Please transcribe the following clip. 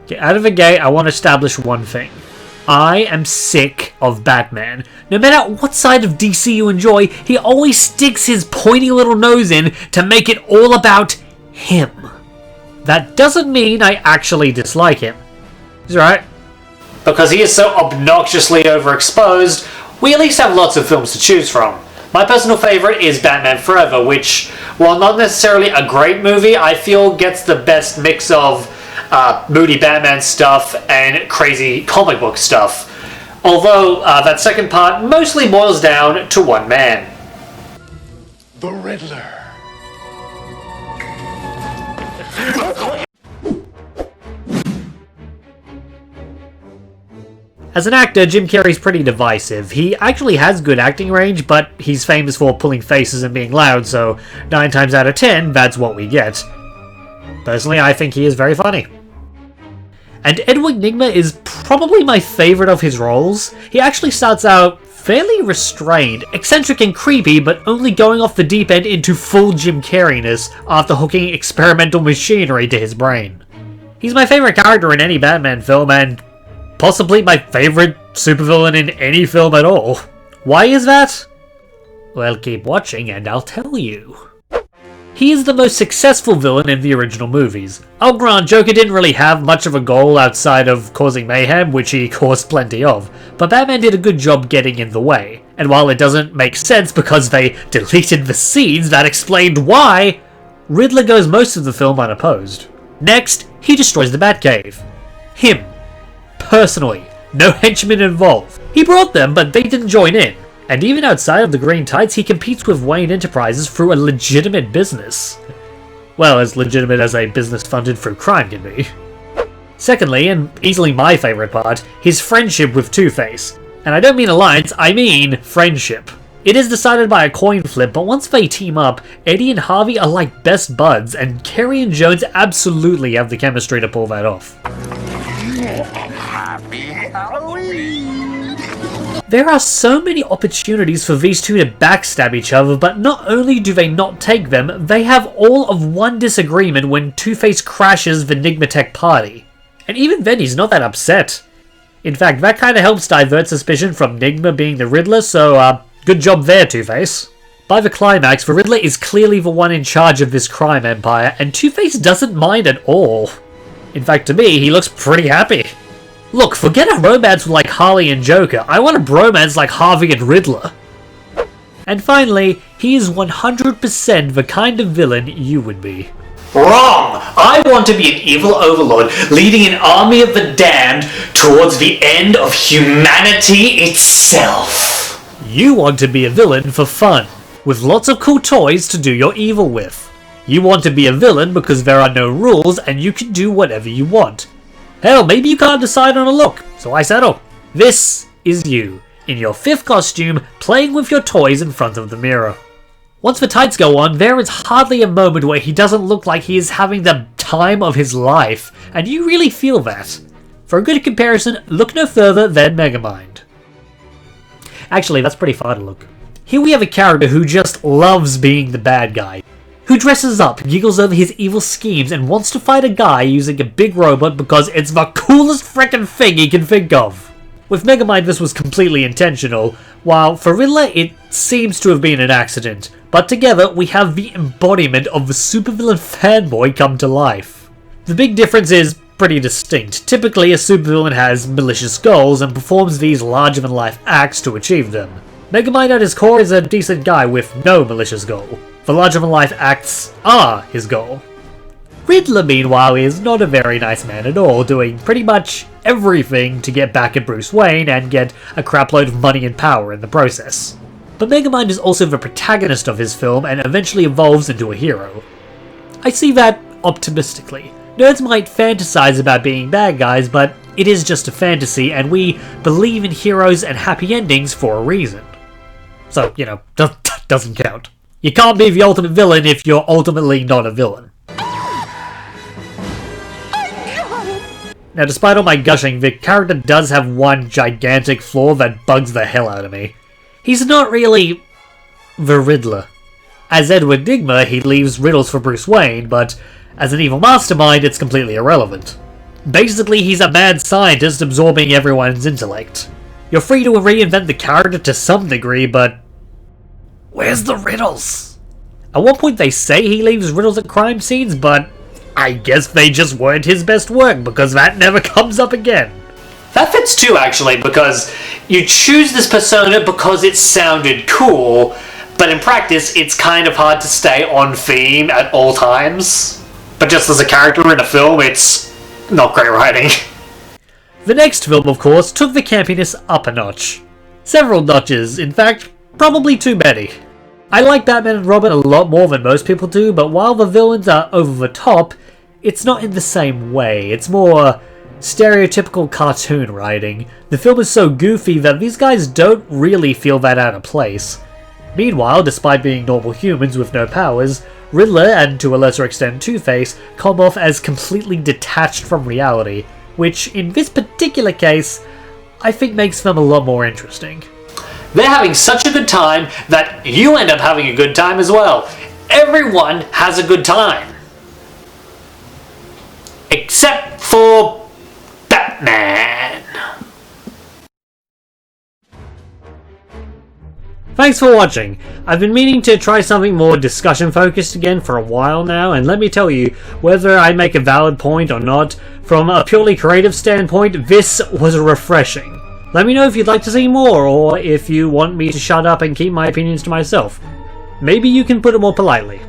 Okay, out of the gate, I want to establish one thing. I am sick of Batman. No matter what side of DC you enjoy, he always sticks his pointy little nose in to make it all about him. That doesn't mean I actually dislike him. He's right. Because he is so obnoxiously overexposed, we at least have lots of films to choose from. My personal favourite is Batman Forever, which, while not necessarily a great movie, I feel gets the best mix of moody Batman stuff and crazy comic book stuff. Although that second part mostly boils down to one man. The Riddler. As an actor, Jim Carrey's pretty divisive. He actually has good acting range, but he's famous for pulling faces and being loud, so 9 times out of 10, that's what we get. Personally, I think he is very funny. And Edward Nygma is probably my favourite of his roles. He actually starts out fairly restrained, eccentric and creepy, but only going off the deep end into full Jim Carrey-ness after hooking experimental machinery to his brain. He's my favourite character in any Batman film, and possibly my favourite supervillain in any film at all. Why is that? Well, keep watching and I'll tell you. He is the most successful villain in the original movies. I'll grant Joker didn't really have much of a goal outside of causing mayhem, which he caused plenty of, but Batman did a good job getting in the way. And while it doesn't make sense because they deleted the scenes that explained why, Riddler goes most of the film unopposed. Next, he destroys the Batcave. Him. Personally. No henchmen involved. He brought them, but they didn't join in. And even outside of the Green Tights, he competes with Wayne Enterprises through a legitimate business. Well, as legitimate as a business funded through crime can be. Secondly, and easily my favourite part, his friendship with Two-Face. And I don't mean alliance, I mean friendship. It is decided by a coin flip, but once they team up, Eddie and Harvey are like best buds, and Carrey and Jones absolutely have the chemistry to pull that off. Happy Halloween! There are so many opportunities for these two to backstab each other, but not only do they not take them, they have all of one disagreement when Two-Face crashes the Nygmatech party. And even then he's not that upset. In fact, that kinda helps divert suspicion from Nygma being the Riddler, so good job there, Two-Face. By the climax, the Riddler is clearly the one in charge of this crime empire, and Two-Face doesn't mind at all. In fact, to me, he looks pretty happy. Look, forget a romance like Harley and Joker, I want a bromance like Harvey and Riddler. And finally, he is 100% the kind of villain you would be. Wrong! I want to be an evil overlord leading an army of the damned towards the end of humanity itself. You want to be a villain for fun, with lots of cool toys to do your evil with. You want to be a villain because there are no rules and you can do whatever you want. Hell, maybe you can't decide on a look, so I settle. This is you, in your 5th costume, playing with your toys in front of the mirror. Once the tights go on, there is hardly a moment where he doesn't look like he is having the time of his life, and you really feel that. For a good comparison, look no further than Megamind. Actually, that's pretty far to look. Here we have a character who just loves being the bad guy. Who dresses up, giggles over his evil schemes, and wants to fight a guy using a big robot because it's the coolest frickin' thing he can think of. With Megamind this was completely intentional, while for Riddler it seems to have been an accident, but together we have the embodiment of the supervillain fanboy come to life. The big difference is pretty distinct. Typically a supervillain has malicious goals and performs these larger-than-life acts to achieve them. Megamind at his core is a decent guy with no malicious goal. The larger-than-life acts are his goal. Riddler, meanwhile, is not a very nice man at all, doing pretty much everything to get back at Bruce Wayne and get a crapload of money and power in the process. But Megamind is also the protagonist of his film and eventually evolves into a hero. I see that optimistically. Nerds might fantasize about being bad guys, but it is just a fantasy, and we believe in heroes and happy endings for a reason. So, you know, doesn't count. You can't be the ultimate villain if you're ultimately not a villain. Now, despite all my gushing, the character does have one gigantic flaw that bugs the hell out of me. He's not really the Riddler. As Edward Nygma, he leaves riddles for Bruce Wayne, but as an evil mastermind, it's completely irrelevant. Basically, he's a mad scientist absorbing everyone's intellect. You're free to reinvent the character to some degree, but where's the riddles? At one point they say he leaves riddles at crime scenes, but I guess they just weren't his best work because that never comes up again. That fits too, actually, because you choose this persona because it sounded cool, but in practice it's kind of hard to stay on theme at all times. But just as a character in a film, it's not great writing. The next film, of course, took the campiness up a notch. Several notches, in fact, probably too many. I like Batman and Robin a lot more than most people do, but while the villains are over the top, it's not in the same way. It's more stereotypical cartoon writing. The film is so goofy that these guys don't really feel that out of place. Meanwhile, despite being normal humans with no powers, Riddler, and to a lesser extent Two-Face, come off as completely detached from reality, which, in this particular case, I think makes them a lot more interesting. They're having such a good time that you end up having a good time as well. Everyone has a good time. Except for Batman. Thanks for watching. I've been meaning to try something more discussion focused again for a while now, and let me tell you, whether I make a valid point or not, from a purely creative standpoint, this was refreshing. Let me know if you'd like to see more, or if you want me to shut up and keep my opinions to myself. Maybe you can put it more politely.